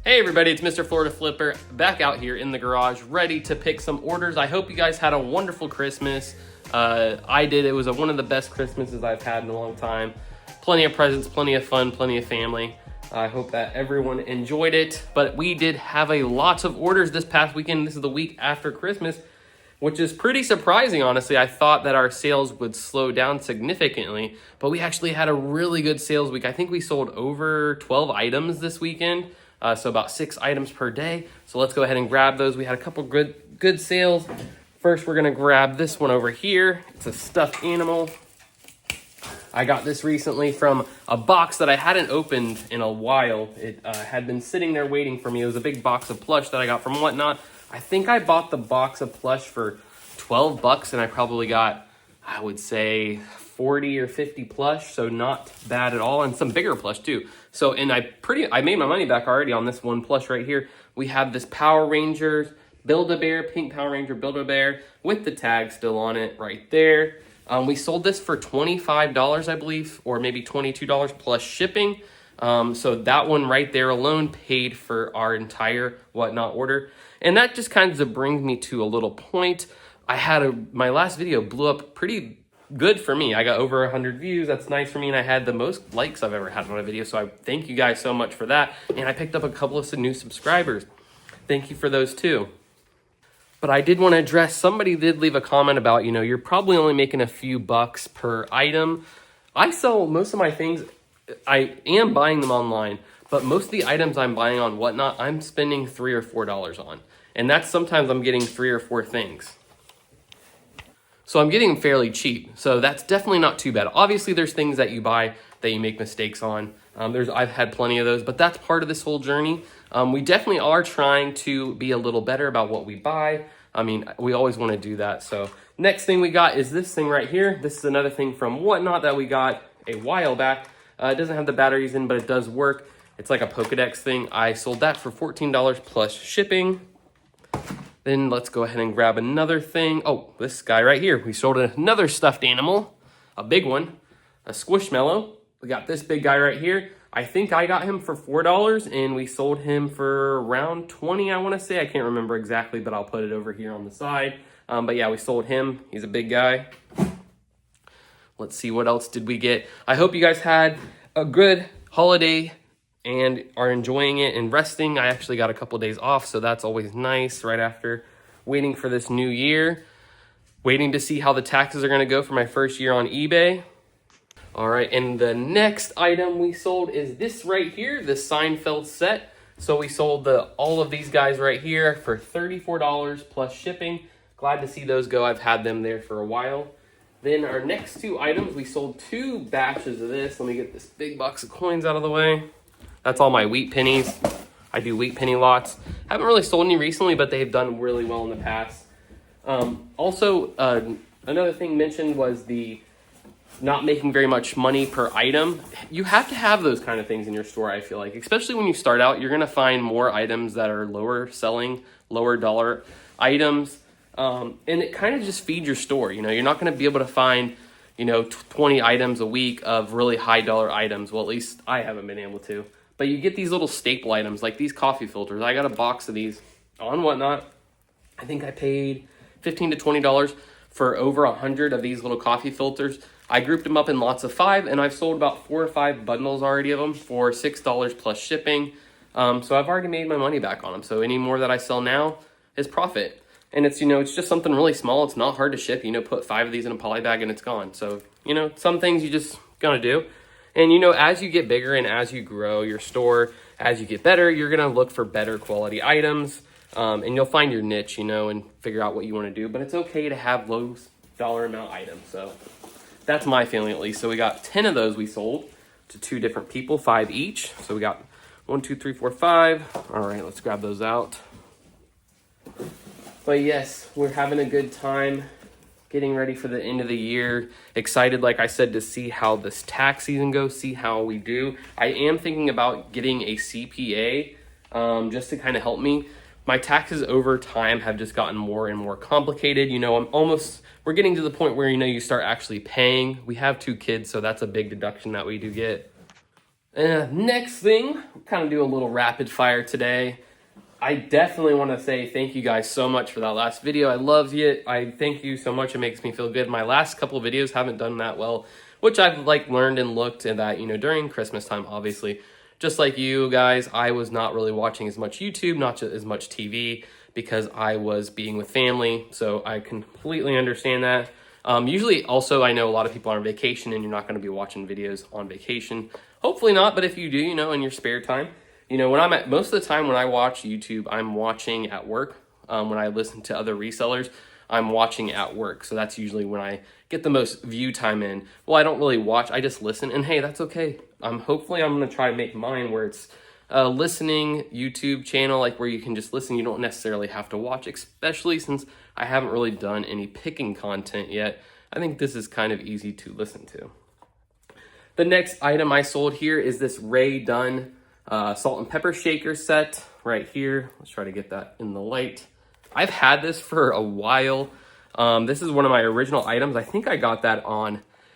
Hey everybody, it's Mr. Florida Flipper back out here in the garage, ready to pick some orders. I hope you guys had a wonderful Christmas. I did. It was one of the best Christmases I've had in a long time. Plenty of presents, plenty of fun, plenty of family. I hope that everyone enjoyed it. But we did have a lot of orders this past weekend. This is the week after Christmas, which is pretty surprising, honestly. I thought that our sales would slow down significantly, but we actually had a really good sales week. I think we sold over 12 items this weekend. So about 6 items per day. So let's go ahead and grab those. We had a couple good sales. First, we're gonna grab this one over here. It's a stuffed animal. I got this recently from a box that I hadn't opened in a while. It had been sitting there waiting for me. It was a big box of plush that I got from Whatnot. I think I bought the box of plush for 12 bucks and I probably got, I would say, 40 or 50 plush, so not bad at all, and some bigger plush too. So, and I made my money back already on this one plush right here. We have this Power Rangers Build-A-Bear, pink Power Ranger Build-A-Bear with the tag still on it right there. We sold this for $25, I believe, or maybe $22 plus shipping. So that one right there alone paid for our entire Whatnot order. And that just kind of brings me to a little point. My last video blew up pretty good for me. I got over 100 views. That's nice for me. And I had the most likes I've ever had on a video. So I thank you guys so much for that. And I picked up a couple of new subscribers. Thank you for those too. But I did want to address, somebody did leave a comment about, you're probably only making a few bucks per item. I sell most of my things, I am buying them online, but most of the items I'm buying on Whatnot, I'm spending $3 or $4 on. And that's sometimes I'm getting 3 or 4 things. So I'm getting them fairly cheap. So that's definitely not too bad. Obviously, there's things that you buy that you make mistakes on. I've had plenty of those, but that's part of this whole journey. We definitely are trying to be a little better about what we buy. I mean, we always want to do that. So next thing we got is this thing right here. This is another thing from Whatnot that we got a while back. It doesn't have the batteries in, but it does work. It's like a Pokedex thing. I sold that for $14 plus shipping. Then let's go ahead and grab another thing. Oh, this guy right here. We sold another stuffed animal, a big one, a Squishmallow. We got this big guy right here. I think I got him for $4 and we sold him for around 20, I want to say. I can't remember exactly, but I'll put it over here on the side. But yeah, we sold him. He's a big guy. Let's see, what else did we get? I hope you guys had a good holiday and are enjoying it and resting. I actually got a couple of days off, so that's always nice right after waiting for this new year. Waiting to see how the taxes are gonna go for my first year on eBay. All right, and the next item we sold is this right here, this Seinfeld set. So we sold all of these guys right here for $34 plus shipping. Glad to see those go. I've had them there for a while. Then our next 2 items, we sold 2 batches of this. Let me get this big box of coins out of the way. That's all my wheat pennies. I do wheat penny lots. Haven't really sold any recently, but they've done really well in the past. Also, another thing mentioned was the not making very much money per item. You have to have those kind of things in your store, I feel like. Especially when you start out, you're gonna find more items that are lower selling, lower dollar items. And it kind of just feeds your store. You're not gonna be able to find 20 items a week of really high dollar items. Well, at least I haven't been able to. But you get these little staple items like these coffee filters. I got a box of these on Whatnot. I think I paid $15 to $20 for over 100 of these little coffee filters. I grouped them up in lots of 5 and I've sold about 4 or 5 bundles already of them for $6 plus shipping. So I've already made my money back on them. So any more that I sell now is profit. And it's, it's just something really small. It's not hard to ship. Put 5 of these in a poly bag and it's gone. So, some things you just gonna do. And, as you get bigger and as you grow your store, as you get better, you're going to look for better quality items. And you'll find your niche, and figure out what you want to do. But it's okay to have low dollar amount items. So that's my feeling at least. So we got 10 of those we sold to 2 different people, 5 each. So we got 1, 2, 3, 4, 5. All right, let's grab those out. But yes, we're having a good time. Getting ready for the end of the year. Excited, like I said, to see how this tax season goes, see how we do. I am thinking about getting a CPA just to kind of help me. My taxes over time have just gotten more and more complicated. We're getting to the point where, you start actually paying. We have 2 kids, so that's a big deduction that we do get. Next thing, kind of do a little rapid fire today. I definitely want to say thank you guys so much for that last video. I love it. I thank you so much. It makes me feel good. My last couple of videos haven't done that well, which I've like learned and looked at that, you know, during Christmas time, obviously. Just like you guys, I was not really watching as much YouTube, not as much TV, because I was being with family. So I completely understand that. Usually also, I know a lot of people are on vacation and you're not going to be watching videos on vacation. Hopefully not, but if you do, you know, in your spare time, you know, when I'm at, most of the time when I watch YouTube, I'm watching at work. When I listen to other resellers, I'm watching at work. So that's usually when I get the most view time in. Well, I don't really watch, I just listen, and hey, that's okay. Hopefully I'm going to try to make mine where it's a listening YouTube channel, like where you can just listen. You don't necessarily have to watch, especially since I haven't really done any picking content yet. I think this is kind of easy to listen to. The next item I sold here is this Ray Dunn salt and pepper shaker set right here. Let's try to get that in the light. I've had this for a while. This is one of my original items. I think I got that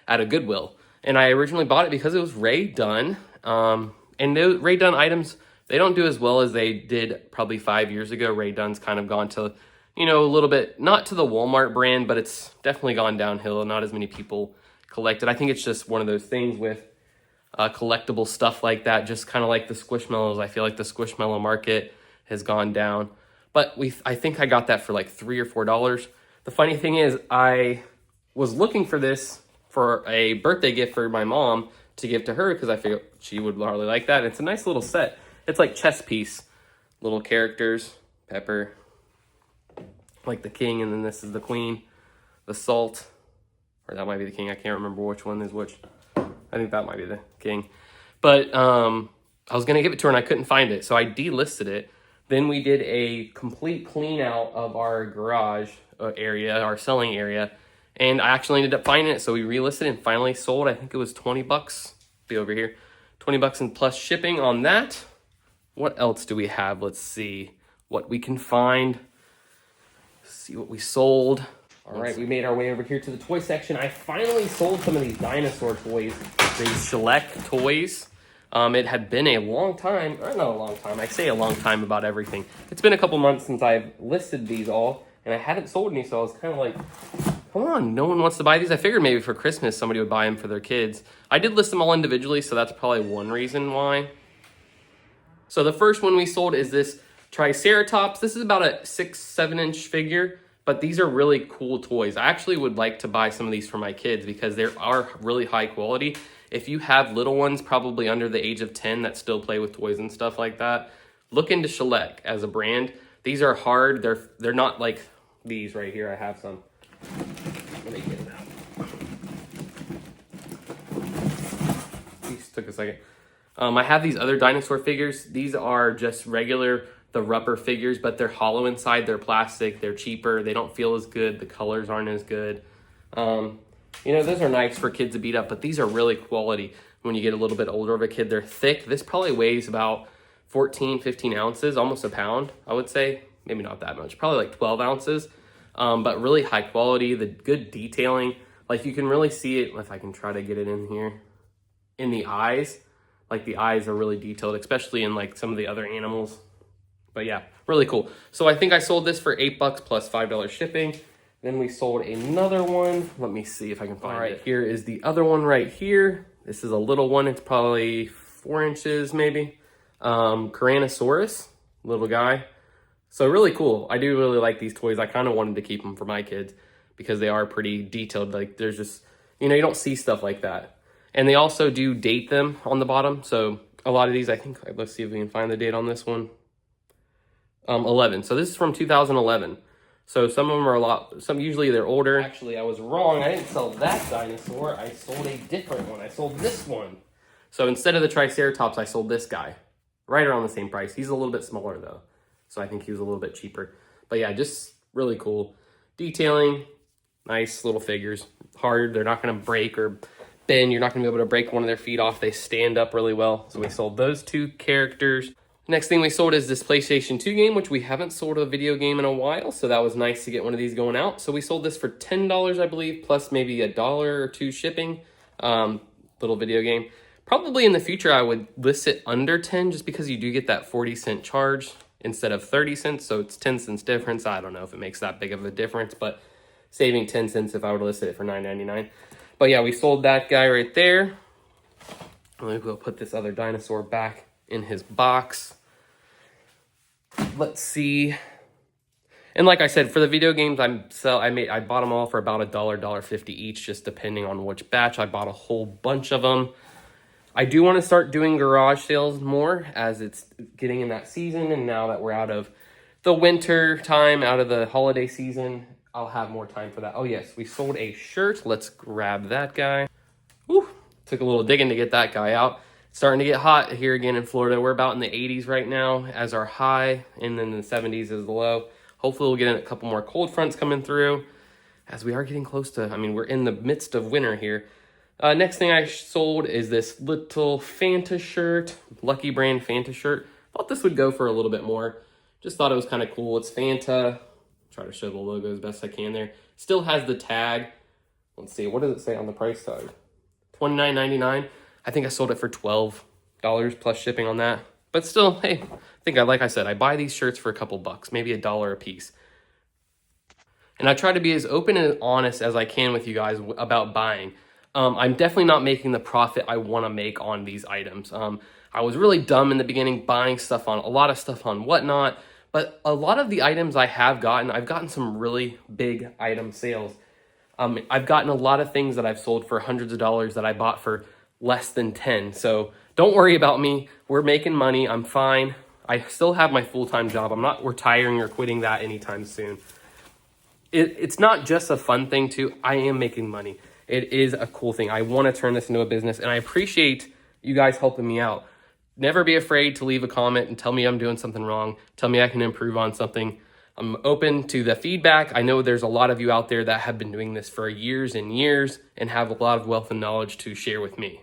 at a Goodwill. And I originally bought it because it was Ray Dunn. And those Ray Dunn items, they don't do as well as they did probably 5 years ago. Ray Dunn's kind of gone to, you know, a little bit, not to the Walmart brand, but it's definitely gone downhill. Not as many people collect it. I think it's just one of those things with collectible stuff like that, just kind of like the Squishmallows. I feel like the Squishmallow market has gone down. But I think I got that for like $3 or $4. The funny thing is, I was looking for this for a birthday gift for my mom to give to her because I figured she would probably like that. It's a nice little set. It's like chess piece, little characters, Pepper, like the king, and then this is the queen, the salt, or that might be the king. I can't remember which one is which. I think that might be the king. But I was going to give it to her and I couldn't find it, so I delisted it. Then we did a complete clean out of our garage area, our selling area, and I actually ended up finding it, so we relisted it and finally sold. I think it was 20 bucks. Be over here. 20 bucks and plus shipping on that. What else do we have? Let's see what we can find. See what we sold. All right, we made our way over here to the toy section. I finally sold some of these dinosaur toys, these Shellac toys. It had been a long time, or not a long time, I say a long time about everything. It's been a couple months since I've listed these all, and I hadn't sold any, so I was kind of like, come on, no one wants to buy these. I figured maybe for Christmas somebody would buy them for their kids. I did list them all individually, so that's probably one reason why. So the first one we sold is this Triceratops. This is about a 6-7 inch figure. But these are really cool toys. I actually would like to buy some of these for my kids because they are really high quality. If you have little ones, probably under the age of 10, that still play with toys and stuff like that, look into Shellac as a brand. These are hard. They're not like these right here. I have some. Let me get them out. These took a second. I have these other dinosaur figures. These are just regular the rubber figures, but they're hollow inside, they're plastic, they're cheaper, they don't feel as good, the colors aren't as good. You know, those are nice for kids to beat up, but these are really quality when you get a little bit older of a kid. They're thick. This probably weighs about 14, 15 ounces, almost a pound, I would say. Maybe not that much, probably like 12 ounces, but really high quality, the good detailing. Like you can really see it, if I can try to get it in here, in the eyes. Like the eyes are really detailed, especially in like some of the other animals. But yeah, really cool. So I think I sold this for $8 plus $5 shipping. Then we sold another one. Let me see if I can find it. All right, here is the other one right here. This is a little one. It's probably 4 inches maybe. Tyrannosaurus, little guy. So really cool. I do really like these toys. I kind of wanted to keep them for my kids because they are pretty detailed. Like there's just, you know, you don't see stuff like that. And they also do date them on the bottom. So a lot of these, I think, let's see if we can find the date on this one. 11. So this is from 2011. So some of them are usually they're older. Actually, I was wrong. I didn't sell that dinosaur. I sold a different one. I sold this one. So instead of the Triceratops, I sold this guy. Right around the same price. He's a little bit smaller though. So I think he was a little bit cheaper. But yeah, just really cool. Detailing, nice little figures. Hard, they're not gonna break or bend. You're not gonna be able to break one of their feet off. They stand up really well. So we sold those two characters. Next thing we sold is this PlayStation 2 game, which we haven't sold a video game in a while, so that was nice to get one of these going out. So we sold this for $10, I believe, plus maybe $1 or $2 shipping. Little video game. Probably in the future, I would list it under 10 just because you do get that 40-cent charge instead of 30 cents. So it's 10 cents difference. I don't know if it makes that big of a difference, but saving 10 cents if I would list it for $9.99. But yeah, we sold that guy right there. Let me go put this other dinosaur back in his box. Let's see. And like I said, for the video games I bought them all for about $1, $1.50 each, just depending on which batch. I bought a whole bunch of them. I do want to start doing garage sales more as it's getting in that season, and now that we're out of the winter time, out of the holiday season, I'll have more time for that. Oh yes, we sold a shirt. Let's grab that guy. Whew. Took a little digging to get that guy out. It's starting to get hot here again in Florida. We're about in the 80s right now as our high, and then the 70s is the low. Hopefully we'll get a couple more cold fronts coming through as we are getting close to, we're in the midst of winter here. Next thing I sold is this little Fanta shirt, Lucky Brand Fanta shirt. Thought this would go for a little bit more. Just thought it was kind of cool. It's Fanta. Try to show the logo as best I can there. Still has the tag. Let's see, what does it say on the price tag? $29.99. I think I sold it for $12 plus shipping on that. But still, hey, like I said, I buy these shirts for a couple bucks, maybe $1 a piece. And I try to be as open and honest as I can with you guys about buying. I'm definitely not making the profit I want to make on these items. I was really dumb in the beginning buying a lot of stuff on Whatnot, but a lot of the items I've gotten some really big item sales. I've gotten a lot of things that I've sold for hundreds of dollars that I bought for less than 10. So don't worry about me. We're making money. I'm fine. I still have my full-time job. I'm not retiring or quitting that anytime soon. It's not just a fun thing too. I am making money. It is a cool thing. I want to turn this into a business, and I appreciate you guys helping me out. Never be afraid to leave a comment and tell me I'm doing something wrong. Tell me I can improve on something. I'm open to the feedback. I know there's a lot of you out there that have been doing this for years and years and have a lot of wealth and knowledge to share with me.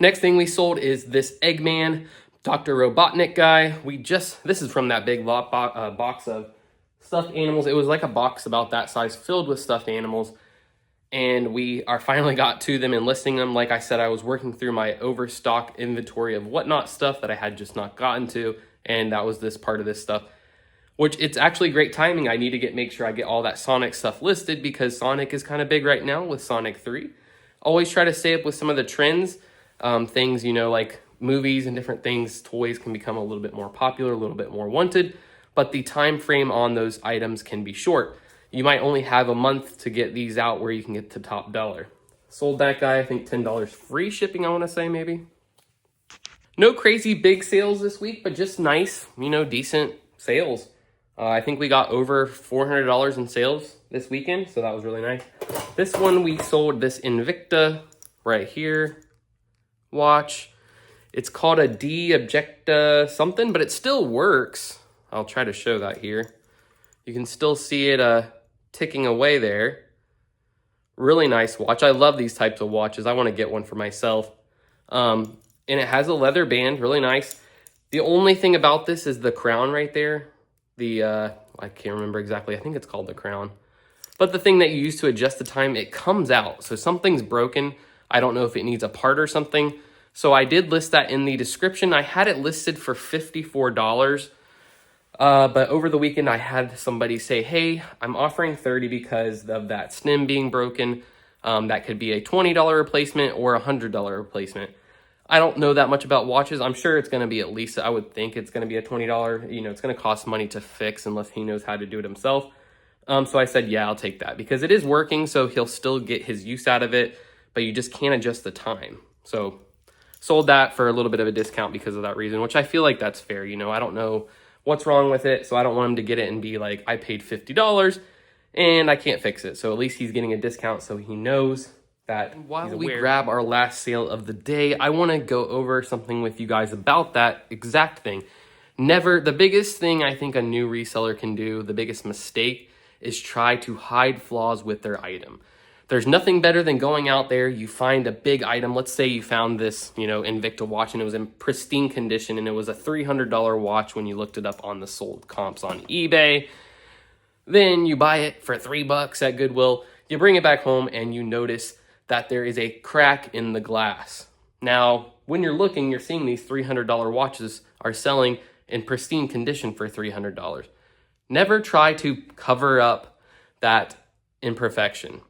Next thing we sold is this Eggman Dr. Robotnik guy. This is from that big box of stuffed animals. It was like a box about that size filled with stuffed animals. And we finally got to them and listing them. Like I said, I was working through my overstock inventory of Whatnot stuff that I had just not gotten to. And that was this part of this stuff, which it's actually great timing. I need to make sure I get all that Sonic stuff listed because Sonic is kind of big right now with Sonic 3. Always try to stay up with some of the trends. Things, like movies and different things, toys can become a little bit more popular, a little bit more wanted. But the time frame on those items can be short. You might only have a month to get these out where you can get to top dollar. Sold that guy, I think $10 free shipping, I want to say maybe. No crazy big sales this week, but just nice, decent sales. I think we got over $400 in sales this weekend, so that was really nice. This one, we sold this Invicta right here watch. It's called a D-Objecta something, but it still works. I'll try to show that here. You can still see it ticking away there. Really nice watch. I love these types of watches. I want to get one for myself. And it has a leather band, really nice. The only thing about this is the crown right there. I can't remember exactly. I think it's called the crown. But the thing that you use to adjust the time, it comes out. So something's broken. I don't know if it needs a part or something. So I did list that in the description. I had it listed for $54. But over the weekend, I had somebody say, hey, I'm offering $30 because of that stem being broken. That could be a $20 replacement or a $100 replacement. I don't know that much about watches. I'm sure it's going to be at least, I would think it's going to be a $20. It's going to cost money to fix unless he knows how to do it himself. So I said, yeah, I'll take that because it is working. So he'll still get his use out of it, but you just can't adjust the time. So sold that for a little bit of a discount because of that reason, which I feel like that's fair. I don't know what's wrong with it. So I don't want him to get it and be like, I paid $50 and I can't fix it. So at least he's getting a discount so he knows that. While we grab our last sale of the day, I want to go over something with you guys about that exact thing. The biggest thing I think a new reseller can do, the biggest mistake, is try to hide flaws with their item. There's nothing better than going out there, you find a big item. Let's say you found this, Invicta watch and it was in pristine condition and it was a $300 watch when you looked it up on the sold comps on eBay. Then you buy it for $3 at Goodwill. You bring it back home and you notice that there is a crack in the glass. Now, when you're looking, you're seeing these $300 watches are selling in pristine condition for $300. Never try to cover up that imperfection.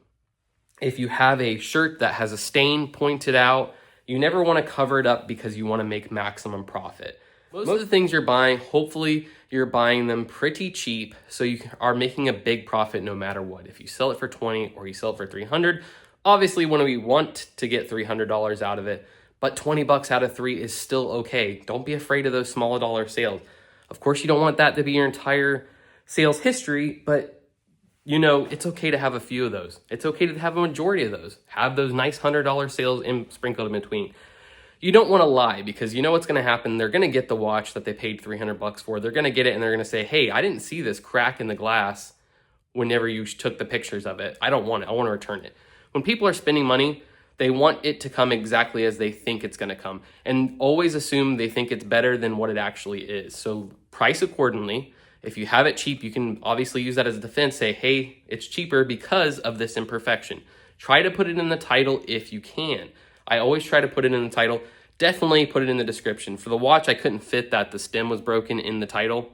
If you have a shirt that has a stain pointed out, you never want to cover it up because you want to make maximum profit. Most of the things you're buying, hopefully you're buying them pretty cheap, so you are making a big profit no matter what. If you sell it for 20 or you sell it for 300, obviously when we want to get $300 out of it, but 20 bucks out of 3 is still okay. Don't be afraid of those smaller dollar sales. Of course, you don't want that to be your entire sales history, but you know, it's okay to have a few of those. It's okay to have a majority of those. Have those nice $100 sales sprinkled in between. You don't want to lie, because you know what's going to happen. They're going to get the watch that they paid 300 bucks for. They're going to get it and they're going to say, hey, I didn't see this crack in the glass whenever you took the pictures of it. I don't want it. I want to return it. When people are spending money, they want it to come exactly as they think it's going to come, and always assume they think it's better than what it actually is. So price accordingly. If you have it cheap, you can obviously use that as a defense. Say, hey, it's cheaper because of this imperfection. Try to put it in the title if you can. I always try to put it in the title. Definitely put it in the description. For the watch, I couldn't fit that the stem was broken in the title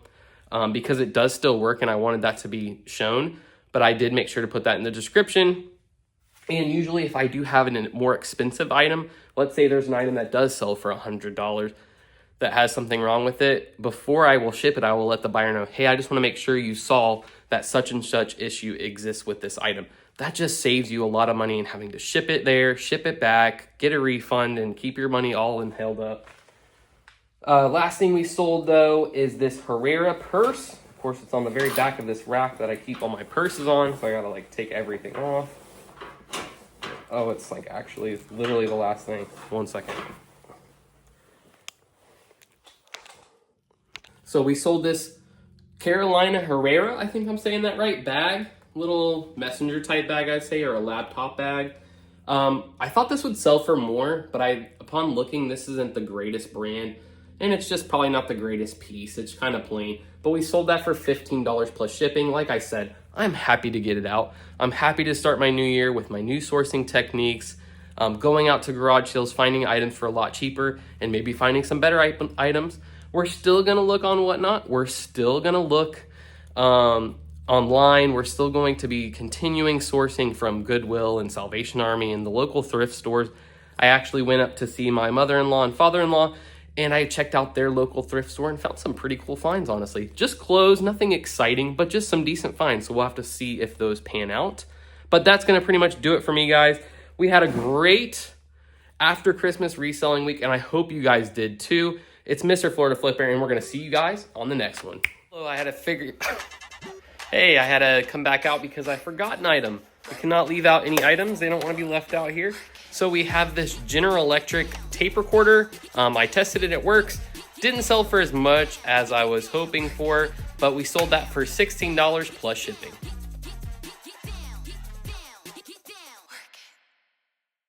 because it does still work and I wanted that to be shown. But I did make sure to put that in the description. And usually if I do have a more expensive item, let's say there's an item that does sell for $100, that has something wrong with it, before I will ship it, I will let the buyer know, hey, I just want to make sure you saw that such and such issue exists with this item. That just saves you a lot of money in having to ship it there, ship it back, get a refund, and keep your money all held up. Last thing we sold, though, is this Herrera purse. Of course, it's on the very back of this rack that I keep all my purses on, so I gotta like take everything off. Oh, it's like actually, it's literally the last thing. 1 second. So we sold this Carolina Herrera, I think I'm saying that right, bag. Little messenger type bag, I'd say, or a laptop bag. I thought this would sell for more, but upon looking, this isn't the greatest brand, and it's just probably not the greatest piece. It's kind of plain, but we sold that for $15 plus shipping. Like I said, I'm happy to get it out. I'm happy to start my new year with my new sourcing techniques, going out to garage sales, finding items for a lot cheaper, and maybe finding some better items. We're still going to look on Whatnot. We're still going to look online. We're still going to be continuing sourcing from Goodwill and Salvation Army and the local thrift stores. I actually went up to see my mother-in-law and father-in-law, and I checked out their local thrift store and found some pretty cool finds, honestly. Just clothes, nothing exciting, but just some decent finds. So we'll have to see if those pan out. But that's going to pretty much do it for me, guys. We had a great after Christmas reselling week, and I hope you guys did too. It's Mr. Florida Flipper, and we're going to see you guys on the next one. Oh, I had to come back out because I forgot an item. I cannot leave out any items. They don't want to be left out here. So we have this General Electric tape recorder. I tested it, it works. Didn't sell for as much as I was hoping for, but we sold that for $16 plus shipping.